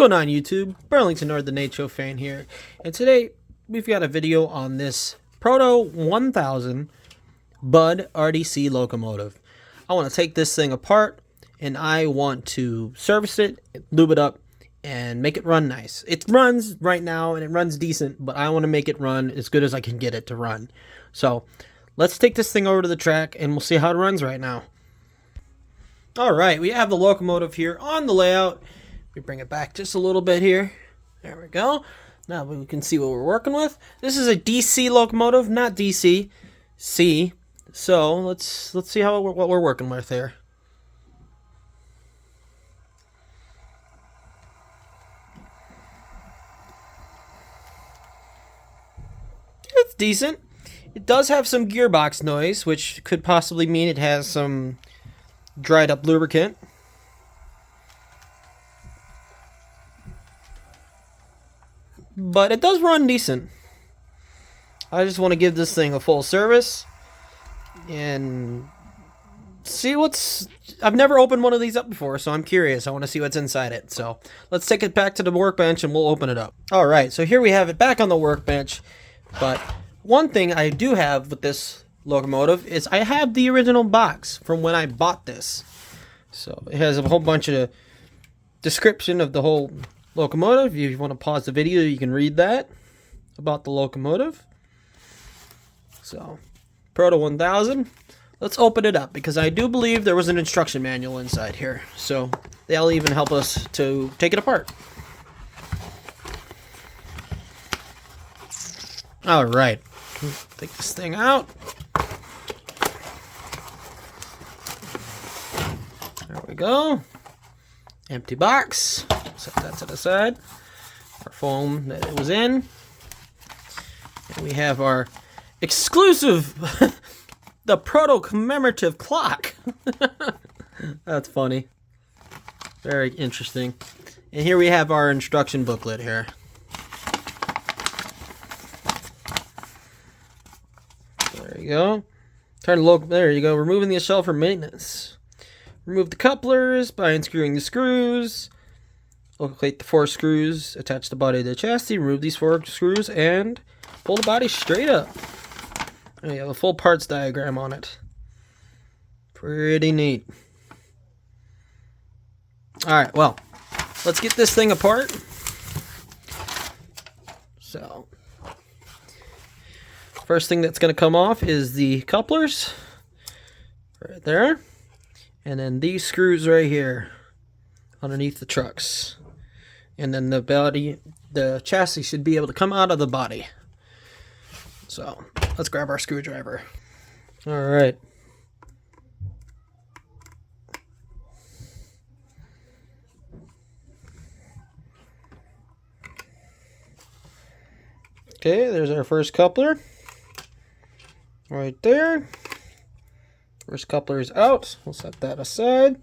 going on YouTube? Burlington or the Nacho fan here, and today we've got a video on this Proto 1000 Budd RDC locomotive. I want to take this thing apart and I want to service it, lube it up, and make it run nice. It runs right now and it runs decent, but I want to make it run as good as I can get it to run. So let's take this thing over to the track and we'll see how it runs right now. Alright, we have the locomotive here on the layout. We bring it back just a little bit here. There we go. Now we can see what we're working with. This is a DC locomotive, not DC. C. So let's see what we're working with here. It's decent. It does have some gearbox noise, which could possibly mean it has some dried up lubricant. But it does run decent. I just want to give this thing a full service and see what's... I've never opened one of these up before, so I'm curious. I want to see what's inside it. So let's take it back to the workbench and we'll open it up. Alright, so here we have it back on the workbench. But one thing I do have with this locomotive is I have the original box from when I bought this. So it has a whole bunch of description of the whole locomotive. If you want to pause the video, you can read that about the locomotive. So, Proto 1000. Let's open it up because I do believe there was an instruction manual inside here. So, they'll even help us to take it apart. Alright. Take this thing out. There we go. Empty box. Set that to the side. Our foam that it was in. And we have our exclusive, the Proto commemorative clock. That's funny. Very interesting. And here we have our instruction booklet here. There you go. There you go. Removing the shell for maintenance. Remove the couplers by unscrewing the screws. Locate the 4 screws, attach the body to the chassis, remove these 4 screws, and pull the body straight up. And you have a full parts diagram on it. Pretty neat. Alright, well, let's get this thing apart. So, first thing that's going to come off is the couplers. Right there. And then these screws right here underneath the trucks. And then the chassis should be able to come out of the body. So, let's grab our screwdriver. Alright. Okay, there's our first coupler. Right there. First coupler is out. We'll set that aside.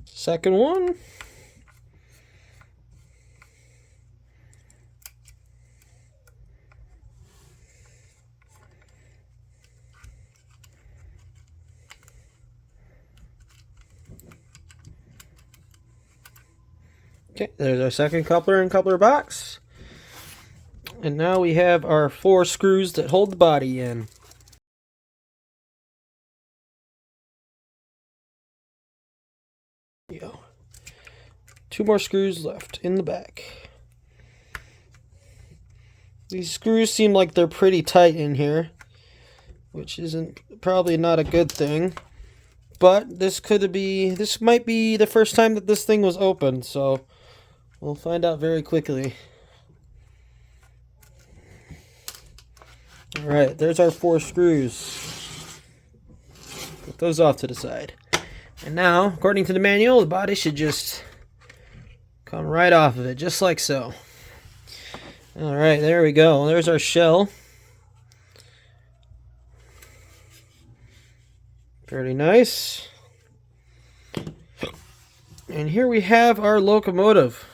Second one. Okay, there's our second coupler and coupler box. And now we have our 4 screws that hold the body in. There you go. 2 more screws left in the back. These screws seem like they're pretty tight in here, which isn't probably not a good thing. But this might be the first time that this thing was opened, so we'll find out very quickly. Alright, there's our 4 screws. Put those off to the side. And now, according to the manual, the body should just come right off of it, just like so. Alright, there we go. There's our shell. Pretty nice. And here we have our locomotive.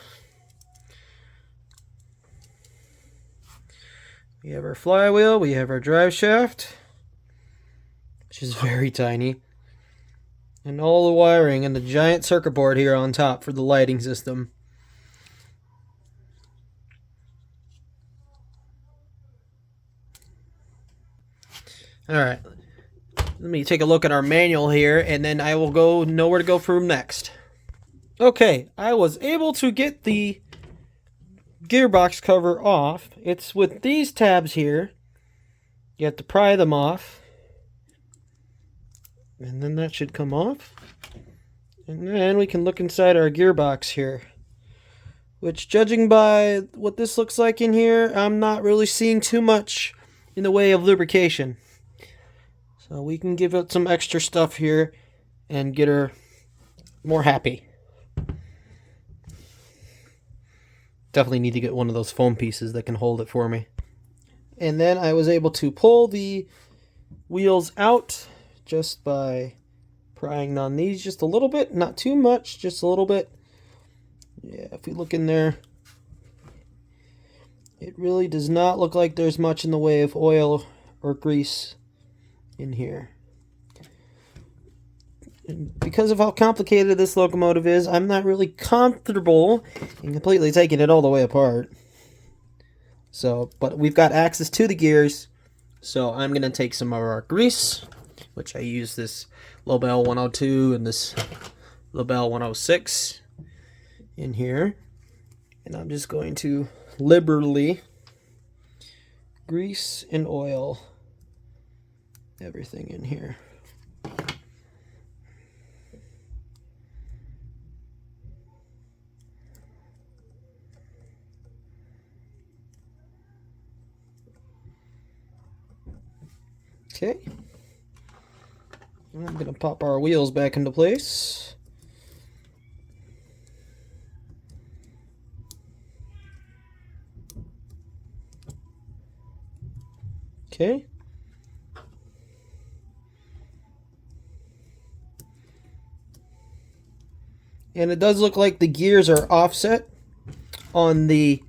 We have our flywheel, we have our drive shaft, which is very tiny. And all the wiring and the giant circuit board here on top for the lighting system. Alright, let me take a look at our manual here, and then I will know where to go from next. Okay, I was able to get the gearbox cover off. It's with these tabs here. You have to pry them off. And then that should come off. And then we can look inside our gearbox here. Which, judging by what this looks like in here, I'm not really seeing too much in the way of lubrication. So we can give it some extra stuff here and get her more happy. Definitely need to get one of those foam pieces that can hold it for me. And then I was able to pull the wheels out just by prying on these just a little bit. Not too much, just a little bit. Yeah, if we look in there, it really does not look like there's much in the way of oil or grease in here. And because of how complicated this locomotive is, I'm not really comfortable in completely taking it all the way apart. So, but we've got access to the gears, so I'm going to take some of our grease, which I use this Lobel 102 and this Lobel 106 in here. And I'm just going to liberally grease and oil everything in here. Okay. I'm going to pop our wheels back into place. Okay. And it does look like the gears are offset on the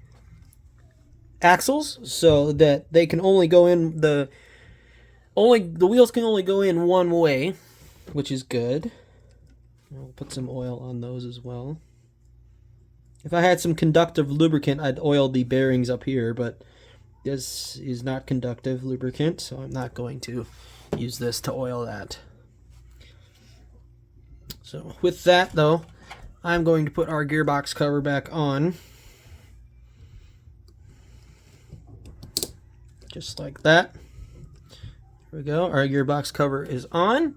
axles, so that they can only go in the wheels can only go in one way, which is good. I'll put some oil on those as well. If I had some conductive lubricant, I'd oil the bearings up here, but this is not conductive lubricant, so I'm not going to use this to oil that. So with that, though, I'm going to put our gearbox cover back on. Just like that. There we go. Our gearbox cover is on.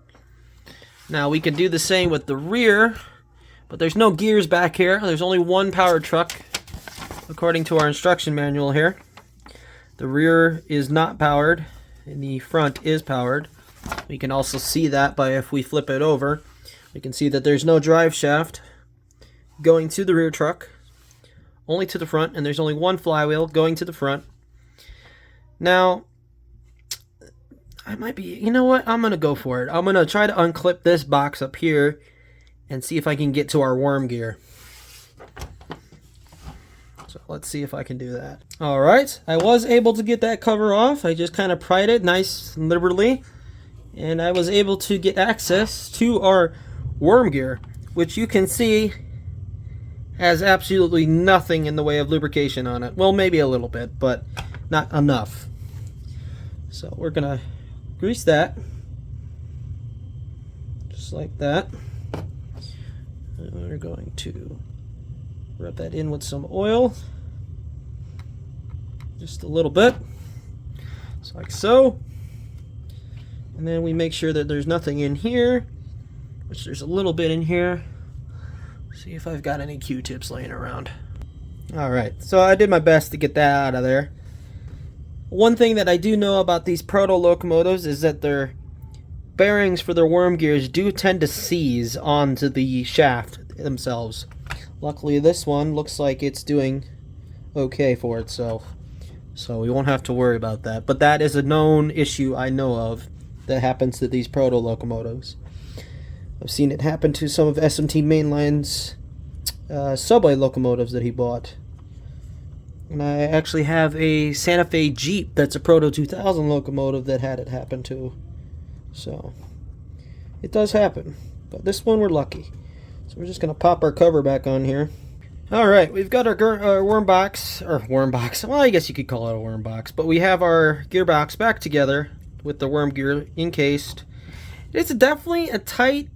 Now we can do the same with the rear, but there's no gears back here. There's only one power truck, according to our instruction manual here. The rear is not powered, and the front is powered. We can also see that by if we flip it over. We can see that there's no drive shaft going to the rear truck, only to the front, and there's only one flywheel going to the front. Now, I might be, you know what, I'm going to go for it. I'm going to try to unclip this box up here and see if I can get to our worm gear. So let's see if I can do that. Alright, I was able to get that cover off. I just kind of pried it nice and liberally, and I was able to get access to our worm gear, which you can see has absolutely nothing in the way of lubrication on it. Well, maybe a little bit, but not enough. So we're going to grease that, just like that. And we're going to rub that in with some oil, just a little bit, just like so. And then we make sure that there's nothing in here, which there's a little bit in here. See if I've got any Q-tips laying around. Alright, so I did my best to get that out of there. One thing that I do know about these Proto locomotives is that their bearings for their worm gears do tend to seize onto the shaft themselves. Luckily this one looks like it's doing okay for itself, so we won't have to worry about that. But that is a known issue I know of that happens to these Proto locomotives. I've seen it happen to some of SMT Mainline's subway locomotives that he bought. And I actually have a Santa Fe Jeep that's a Proto 2000 locomotive that had it happen to. So, it does happen. but this one we're lucky. So we're just going to pop our cover back on here. Alright, we've got our worm box, well I guess you could call it a worm box, but we have our gearbox back together with the worm gear encased. It's definitely a tight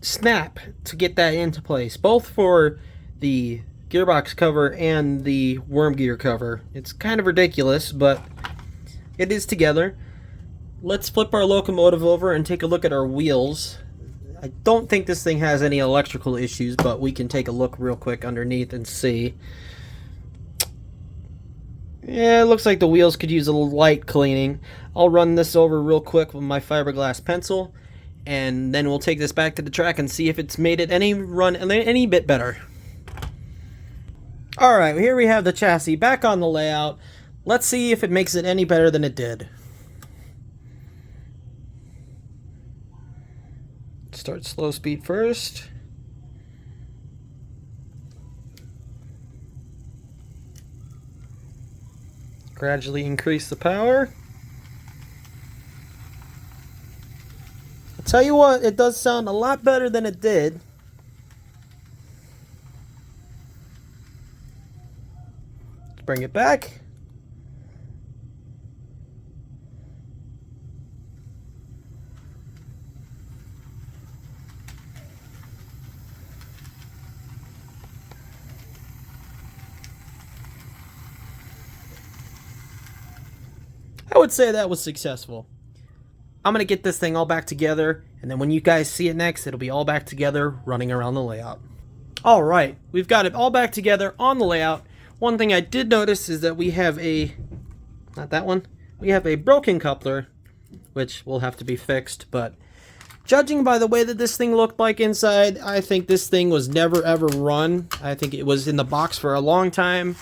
snap to get that into place, both for the gearbox cover and the worm gear cover. It's kind of ridiculous, but it is together. Let's flip our locomotive over and take a look at our wheels. I don't think this thing has any electrical issues, but we can take a look real quick underneath and see. Yeah, it looks like the wheels could use a light cleaning. I'll run this over real quick with my fiberglass pencil, and then we'll take this back to the track and see if it's made it any bit better. Alright, here we have the chassis back on the layout. Let's see if it makes it any better than it did. Start slow speed first. Gradually increase the power. I'll tell you what, it does sound a lot better than it did. Let's bring it back. I would say that was successful. I'm going to get this thing all back together, and then when you guys see it next, it'll be all back together running around the layout. Alright, we've got it all back together on the layout. One thing I did notice is that we have not that one, we have a broken coupler, which will have to be fixed, but judging by the way that this thing looked like inside, I think this thing was never ever run. I think it was in the box for a long time.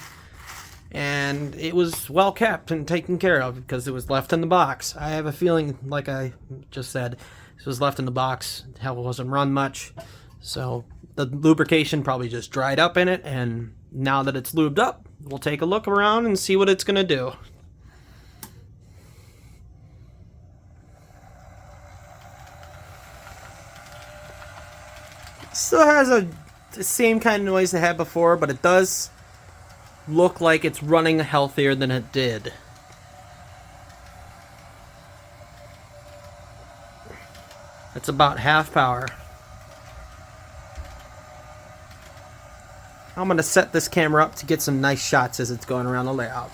And it was well kept and taken care of because it was left in the box. I have a feeling, like I just said, this was left in the box. Hell, it wasn't run much. So the lubrication probably just dried up in it. And now that it's lubed up, we'll take a look around and see what it's going to do. Still has the same kind of noise it had before, but it does look like it's running healthier than it did. It's about half power. I'm going to set this camera up to get some nice shots as it's going around the layout.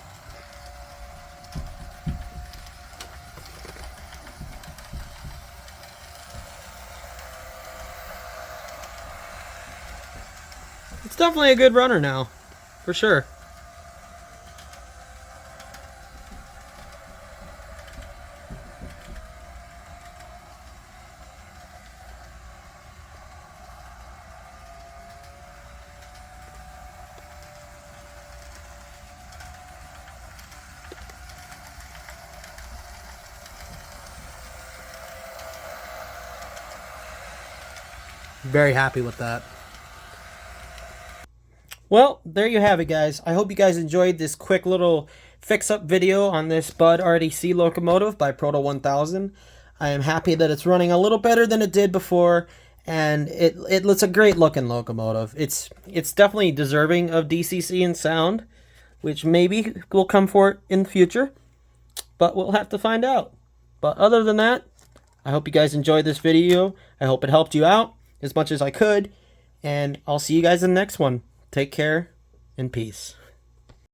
It's definitely a good runner now, for sure. Very happy with that. Well, there you have it, guys. I hope you guys enjoyed this quick little fix-up video on this Budd RDC locomotive by Proto 1000. I am happy that it's running a little better than it did before, and it's a great looking locomotive. It's definitely deserving of DCC in sound, which maybe will come for it in the future, but we'll have to find out. But other than that, I hope you guys enjoyed this video. I hope it helped you out as much as I could, and I'll see you guys in the next one. Take care and peace.